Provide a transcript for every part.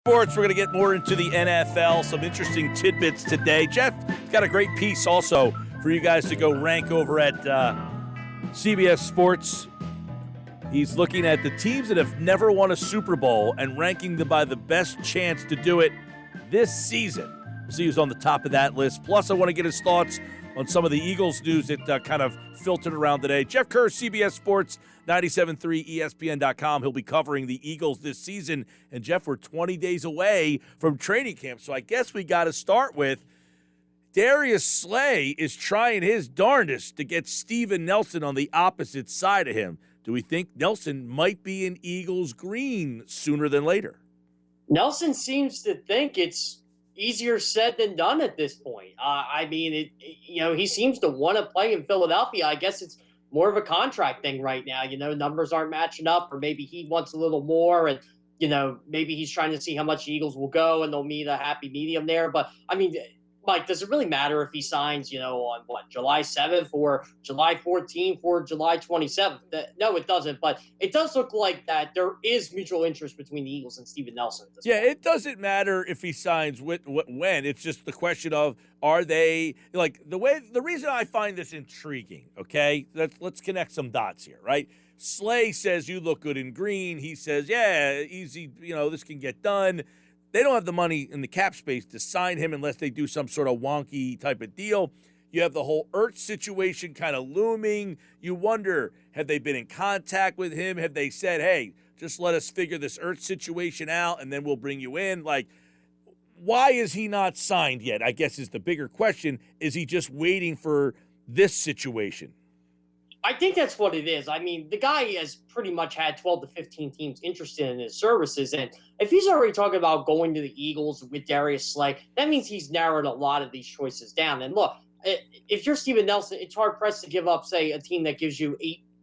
Sports, we're going to get more into the NFL, some interesting tidbits today. Jeff's got a great piece also for you guys to go rank over at CBS Sports. He's looking at the teams that have never won a Super Bowl and ranking them by the best chance to do it this season. We'll see who's on the top of that list. Plus, I want to get his thoughts on some of the Eagles news that kind of filtered around today. Jeff Kerr, CBS Sports, 97.3 ESPN.com. He'll be covering the Eagles this season. And, Jeff, we're 20 days away from training camp, so I guess we got to start with Darius Slay is trying his darndest to get Steven Nelson on the opposite side of him. Do we think Nelson might be in Eagles green sooner than later? Nelson seems to think it's easier said than done at this point. He seems to want to play in Philadelphia. I guess it's more of a contract thing right now. Numbers aren't matching up, or maybe he wants a little more, and maybe he's trying to see how much the Eagles will go, and they'll meet a happy medium there. But Mike, does it really matter if he signs, on July 7th or July 14th or July 27th? No, it doesn't. But it does look like that there is mutual interest between the Eagles and Steven Nelson at this point. It doesn't matter if he signs when. It's just the question of, are they the reason I find this intriguing, okay? Let's connect some dots here, right? Slay says you look good in green. He says, yeah, easy, this can get done. They don't have the money in the cap space to sign him unless they do some sort of wonky type of deal. You have the whole Ertz situation kind of looming. You wonder, have they been in contact with him? Have they said, hey, just let us figure this Ertz situation out and then we'll bring you in? Why is he not signed yet? I guess is the bigger question. Is he just waiting for this situation? I think that's what it is. The guy has pretty much had 12 to 15 teams interested in his services. And if he's already talking about going to the Eagles with Darius Slay, that means he's narrowed a lot of these choices down. And look, if you're Steven Nelson, it's hard-pressed to give up, say, a team that gives you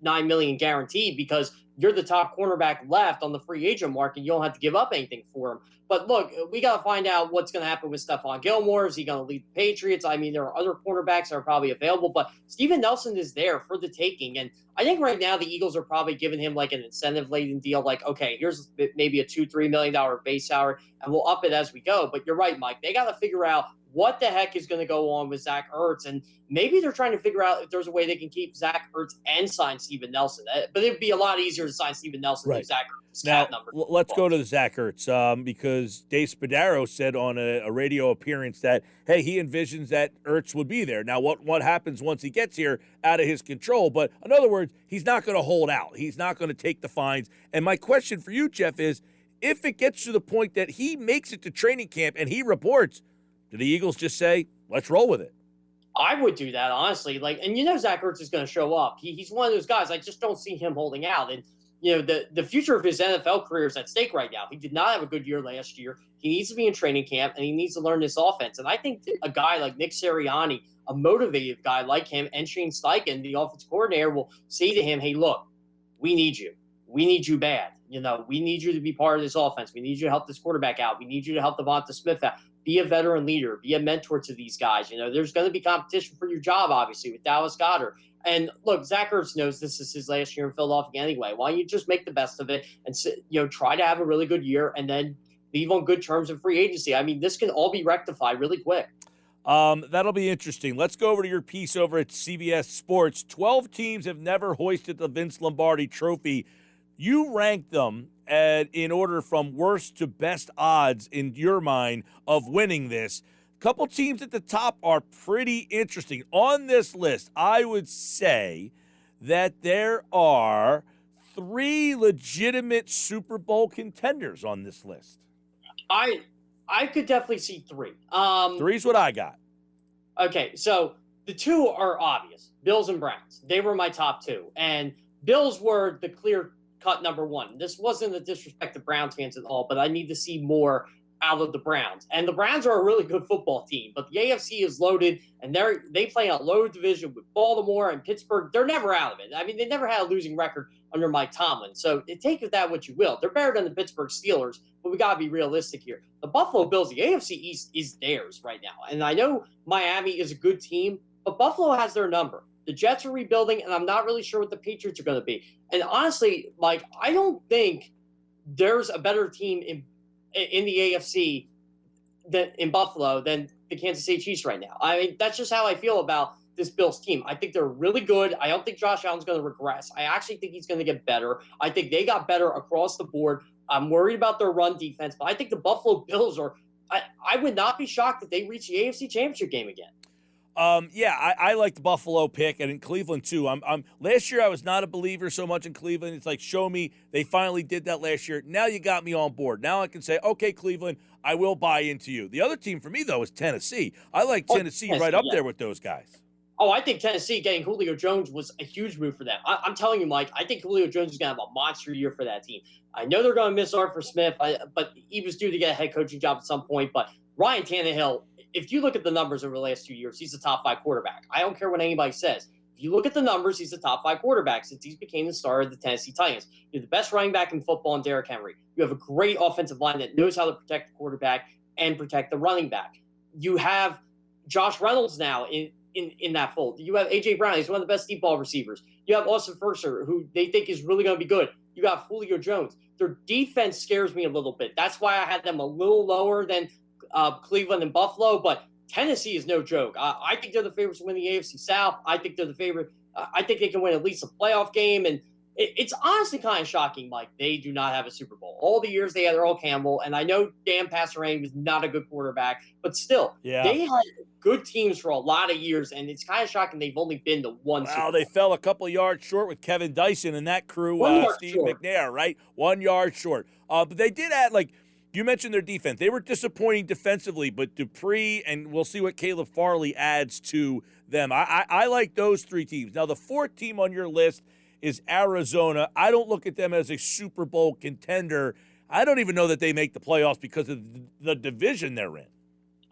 $8-9 million guaranteed because you're the top cornerback left on the free agent market. You don't have to give up anything for him. But look, we got to find out what's going to happen with Stephon Gilmore. Is he going to lead the Patriots? There are other cornerbacks that are probably available, but Steven Nelson is there for the taking. And I think right now the Eagles are probably giving him an incentive-laden deal, okay, here's maybe a $2-3 million base salary, and we'll up it as we go. But you're right, Mike. They got to figure out what the heck is going to go on with Zach Ertz. And maybe they're trying to figure out if there's a way they can keep Zach Ertz and sign Steven Nelson. But it'd be a lot easier to sign Steven Nelson than Zach Ertz. Now, let's go to the Zach Ertz because Dave Spadaro said on a radio appearance that, hey, he envisions that Ertz would be there. Now, what happens once he gets here, out of his control. But in other words, he's not going to hold out. He's not going to take the fines. And my question for you, Jeff, is if it gets to the point that he makes it to training camp and he reports, do the Eagles just say, let's roll with it? I would do that, honestly. And Zach Ertz is going to show up. He's one of those guys. I just don't see him holding out. And, the future of his NFL career is at stake right now. He did not have a good year last year. He needs to be in training camp, and he needs to learn this offense. And I think a guy like Nick Sirianni, a motivated guy like him, and Shane Steichen, the offensive coordinator, will say to him, hey, look, we need you. We need you bad. We need you to be part of this offense. We need you to help this quarterback out. We need you to help Devonta Smith out. Be a veteran leader. Be a mentor to these guys. There's going to be competition for your job, obviously, with Dallas Goedert. And look, Zach Ertz knows this is his last year in Philadelphia anyway. Why don't you just make the best of it and try to have a really good year and then leave on good terms in free agency? This can all be rectified really quick. That'll be interesting. Let's go over to your piece over at CBS Sports. 12 teams have never hoisted the Vince Lombardi Trophy. You rank them in order from worst to best odds in your mind of winning this. A couple teams at the top are pretty interesting. On this list, I would say that there are 3 legitimate Super Bowl contenders on this list. I could definitely see 3. 3's what I got. Okay, so the 2 are obvious. Bills and Browns. They were my top 2. And Bills were the clear-cut number 1. This wasn't a disrespect to Browns fans at all, but I need to see more out of the Browns. And the Browns are a really good football team, but the AFC is loaded, and they play a loaded division with Baltimore and Pittsburgh. They're never out of it. They never had a losing record under Mike Tomlin. So take of that what you will. They're better than the Pittsburgh Steelers, but we got to be realistic here. The Buffalo Bills, the AFC East is theirs right now. And I know Miami is a good team, but Buffalo has their number. The Jets are rebuilding, and I'm not really sure what the Patriots are going to be. And honestly, Mike, I don't think there's a better team in the AFC in Buffalo than the Kansas City Chiefs right now. I mean, that's just how I feel about this Bills team. I think they're really good. I don't think Josh Allen's going to regress. I actually think he's going to get better. I think they got better across the board. I'm worried about their run defense, but I think the Buffalo Bills are I would not be shocked if they reach the AFC Championship game again. I like the Buffalo pick, and in Cleveland too. Last year I was not a believer so much in Cleveland. It's like, show me. They finally did that last year. Now you got me on board. Now I can say, okay, Cleveland, I will buy into you. The other team for me though is Tennessee. I like Tennessee right up there with those guys. Oh, I think Tennessee getting Julio Jones was a huge move for them. I'm telling you, Mike, I think Julio Jones is going to have a monster year for that team. I know they're going to miss Arthur Smith, but he was due to get a head coaching job at some point. But Ryan Tannehill, if you look at the numbers over the last 2 years, he's a top 5 quarterback. I don't care what anybody says. If you look at the numbers, he's a top 5 quarterback since he's became the star of the Tennessee Titans. You're the best running back in football in Derrick Henry. You have a great offensive line that knows how to protect the quarterback and protect the running back. You have Josh Reynolds now in that fold. You have A.J. Brown. He's one of the best deep ball receivers. You have Austin Furser, who they think is really going to be good. You got Julio Jones. Their defense scares me a little bit. That's why I had them a little lower than Cleveland and Buffalo, but Tennessee is no joke. I think they're the favorites to win the AFC South. I think they're the favorite. I think they can win at least a playoff game, and it's honestly kind of shocking, Mike. They do not have a Super Bowl. All the years they had Earl Campbell, and I know Dan Passerang was not a good quarterback, but still, they had good teams for a lot of years, and it's kind of shocking they've only been to one Super Bowl. They fell a couple of yards short with Kevin Dyson and that crew, Steve McNair, right? 1 yard short. But they did add, like, you mentioned their defense. They were disappointing defensively, but Dupree, and we'll see what Caleb Farley adds to them. I like those 3 teams. Now, the 4th team on your list is Arizona. I don't look at them as a Super Bowl contender. I don't even know that they make the playoffs because of the division they're in.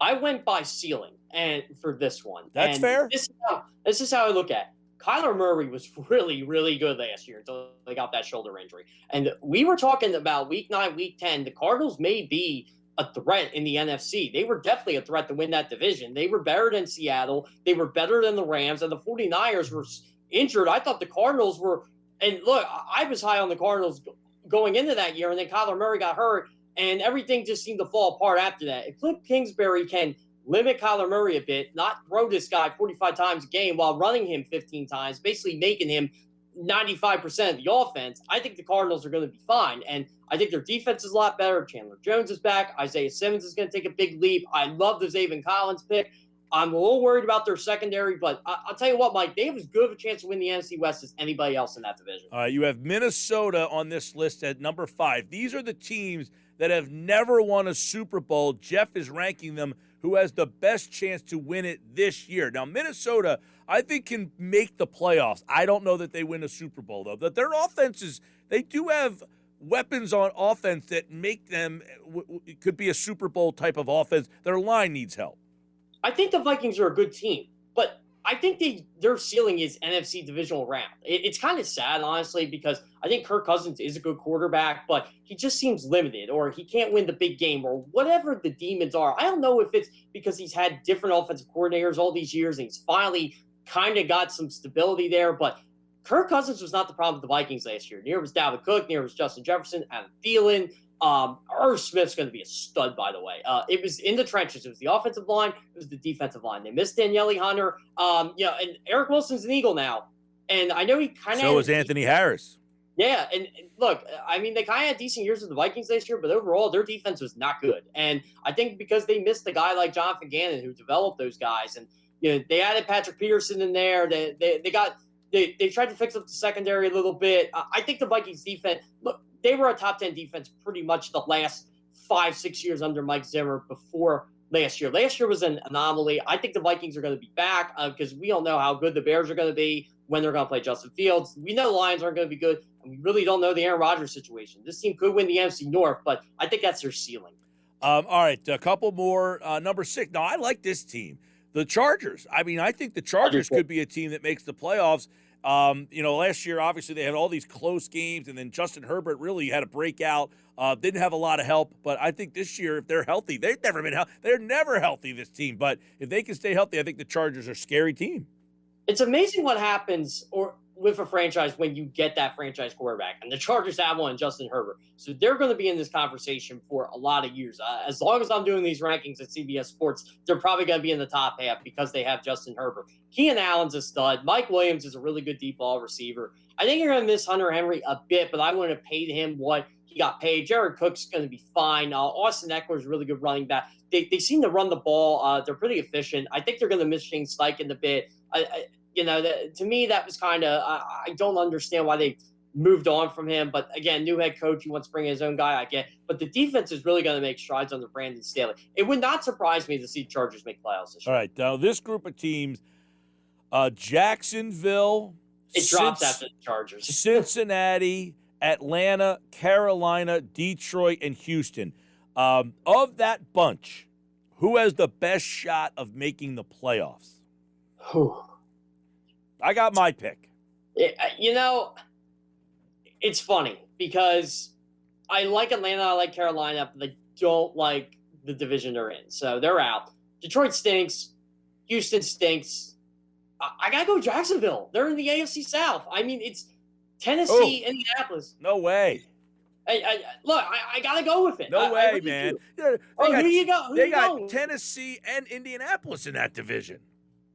I went by ceiling and for this one. That's fair. This is how I look at it. Kyler Murray was really, really good last year until they got that shoulder injury. And we were talking about week 9, week 10. The Cardinals may be a threat in the NFC. They were definitely a threat to win that division. They were better than Seattle. They were better than the Rams. And the 49ers were injured. I thought the Cardinals were – and look, I was high on the Cardinals going into that year, and then Kyler Murray got hurt, and everything just seemed to fall apart after that. If Cliff Kingsbury can – limit Kyler Murray a bit, not throw this guy 45 times a game while running him 15 times, basically making him 95% of the offense, I think the Cardinals are going to be fine. And I think their defense is a lot better. Chandler Jones is back. Isaiah Simmons is going to take a big leap. I love the Zaven Collins pick. I'm a little worried about their secondary, but I'll tell you what, Mike, they have as good of a chance to win the NFC West as anybody else in that division. You have Minnesota on this list at number 5. These are the teams that have never won a Super Bowl. Jeff is ranking them who has the best chance to win it this year. Now, Minnesota, I think, can make the playoffs. I don't know that they win a Super Bowl, though. But their offenses, they do have weapons on offense that make them, it could be a Super Bowl type of offense. Their line needs help. I think the Vikings are a good team, but I think their ceiling is NFC divisional round. It's kind of sad, honestly, because I think Kirk Cousins is a good quarterback, but he just seems limited, or he can't win the big game, or whatever the demons are. I don't know if it's because he's had different offensive coordinators all these years, and he's finally kind of got some stability there, but Kirk Cousins was not the problem with the Vikings last year. Near was Dalvin Cook, near was Justin Jefferson, Adam Thielen. Irv Smith's going to be a stud, by the way. It was in the trenches. It was the offensive line. It was the defensive line. They missed Danielle Hunter. And Eric Wilson's an Eagle now. And I know he kind of. So is Anthony Harris. Yeah, and look, I mean, they kind of had decent years with the Vikings last year, but overall, their defense was not good. And I think because they missed a guy like Jonathan Gannon who developed those guys, and they added Patrick Peterson in there. They tried to fix up the secondary a little bit. I think the Vikings defense. Look, they were a top 10 defense pretty much the last 5-6 years under Mike Zimmer before last year. Last year was an anomaly. I think the Vikings are going to be back because we don't know how good the Bears are going to be when they're going to play Justin Fields. We know the Lions aren't going to be good, and we really don't know the Aaron Rodgers situation. This team could win the NFC North, but I think that's their ceiling. All right, a couple more. Number 6. Now, I like this team. The Chargers. I mean, I think the Chargers could be a team that makes the playoffs. Last year, obviously, they had all these close games, and then Justin Herbert really had a breakout. Didn't have a lot of help, but I think this year, if they're healthy, they've never been healthy. They're never healthy, this team. But if they can stay healthy, I think the Chargers are a scary team. It's amazing what happens, or with a franchise when you get that franchise quarterback. And the Chargers have one, Justin Herbert. So they're going to be in this conversation for a lot of years. As long as I'm doing these rankings at CBS Sports, they're probably going to be in the top half because they have Justin Herbert. Keenan Allen's a stud. Mike Williams is a really good deep ball receiver. I think you're going to miss Hunter Henry a bit, but I wouldn't have paid him what he got paid. Jared Cook's going to be fine. Austin Eckler's a really good running back. They seem to run the ball. They're pretty efficient. I think they're going to miss Shane Steichen a bit. To me, that was kind of I don't understand why they moved on from him. But again, new head coach, he wants to bring his own guy, I get. But the defense is really going to make strides under Brandon Staley. It would not surprise me to see Chargers make playoffs this year. All right, now this group of teams, Jacksonville. It drops after the Chargers. Cincinnati, Atlanta, Carolina, Detroit, and Houston. Of that bunch, who has the best shot of making the playoffs? I got my pick. It's funny because I like Atlanta, I like Carolina, but I don't like the division they're in. So they're out. Detroit stinks. Houston stinks. I got to go Jacksonville. They're in the AFC South. I mean, it's Tennessee, Indianapolis. No way. I got to go with it. No way, man. Who do you go? They got Tennessee and Indianapolis in that division.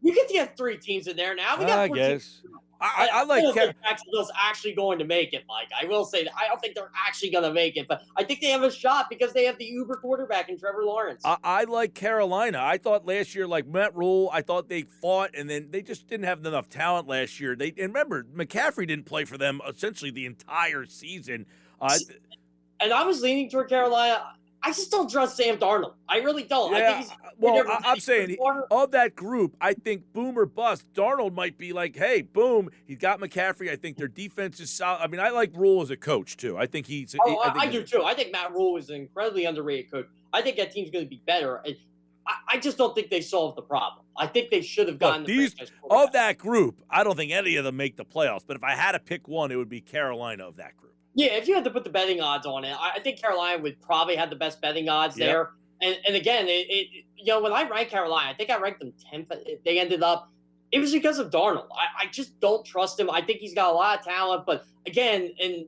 You get to get 3 teams in there now. We got 4 guess. teams. I like Jacksonville's actually going to make it, Mike. I will say that. I don't think they're actually going to make it, but I think they have a shot because they have the uber quarterback in Trevor Lawrence. I like Carolina. I thought last year, like Matt Rule, I thought they fought, and then they just didn't have enough talent last year. And remember, McCaffrey didn't play for them essentially the entire season. And I was leaning toward Carolina. I just don't trust Sam Darnold. I really don't. Yeah, I'm saying of that group, I think boom or bust. Darnold might be like, hey, boom, he's got McCaffrey. I think their defense is solid. I mean, I like Rule as a coach, too. I think he's – I do, too. I think Matt Rule is an incredibly underrated coach. I think that team's going to be better. I just don't think they solved the problem. I think they should have gotten of that group, I don't think any of them make the playoffs. But if I had to pick one, it would be Carolina of that group. Yeah, if you had to put the betting odds on it, I think Carolina would probably have the best betting odds there. And again, when I ranked Carolina, I think I ranked them 10th. They ended up, it was because of Darnold. I just don't trust him. I think he's got a lot of talent. But again, and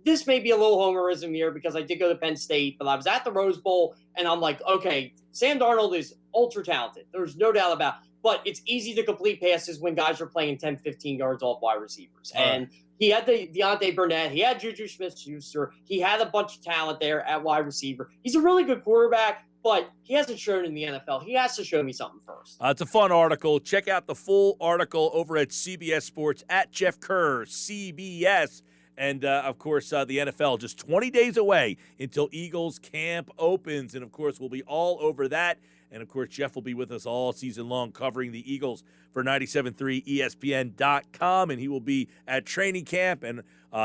this may be a little homerism here because I did go to Penn State, but I was at the Rose Bowl, and I'm like, okay, Sam Darnold is ultra talented. There's no doubt about it. But it's easy to complete passes when guys are playing 10, 15 yards off wide receivers. And he had the Deontay Burnett. He had Juju Smith-Schuster. He had a bunch of talent there at wide receiver. He's a really good quarterback, but he hasn't shown in the NFL. He has to show me something first. It's a fun article. Check out the full article over at CBS Sports at Jeff Kerr, CBS. And, of course, the NFL just 20 days away until Eagles camp opens. And, of course, we'll be all over that. And, of course, Jeff will be with us all season long covering the Eagles for 97.3 ESPN.com. And he will be at training camp and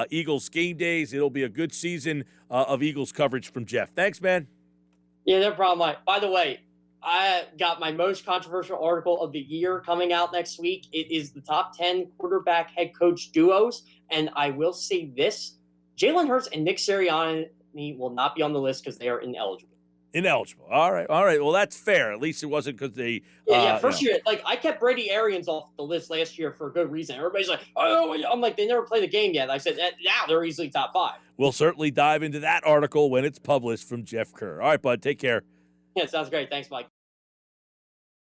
Eagles game days. It'll be a good season of Eagles coverage from Jeff. Thanks, man. Yeah, no problem, Mike. By the way, I got my most controversial article of the year coming out next week. It is the top 10 quarterback head coach duos. And I will say this, Jalen Hurts and Nick Sirianni will not be on the list because they are ineligible. Ineligible. All right. Well, that's fair. At least it wasn't because they. First year, like I kept Brady Arians off the list last year for a good reason. Everybody's like, "Oh," I'm like, they never played a game yet. I said, now they're easily top 5. We'll certainly dive into that article when it's published from Jeff Kerr. All right, bud. Take care. Yeah, sounds great. Thanks, Mike.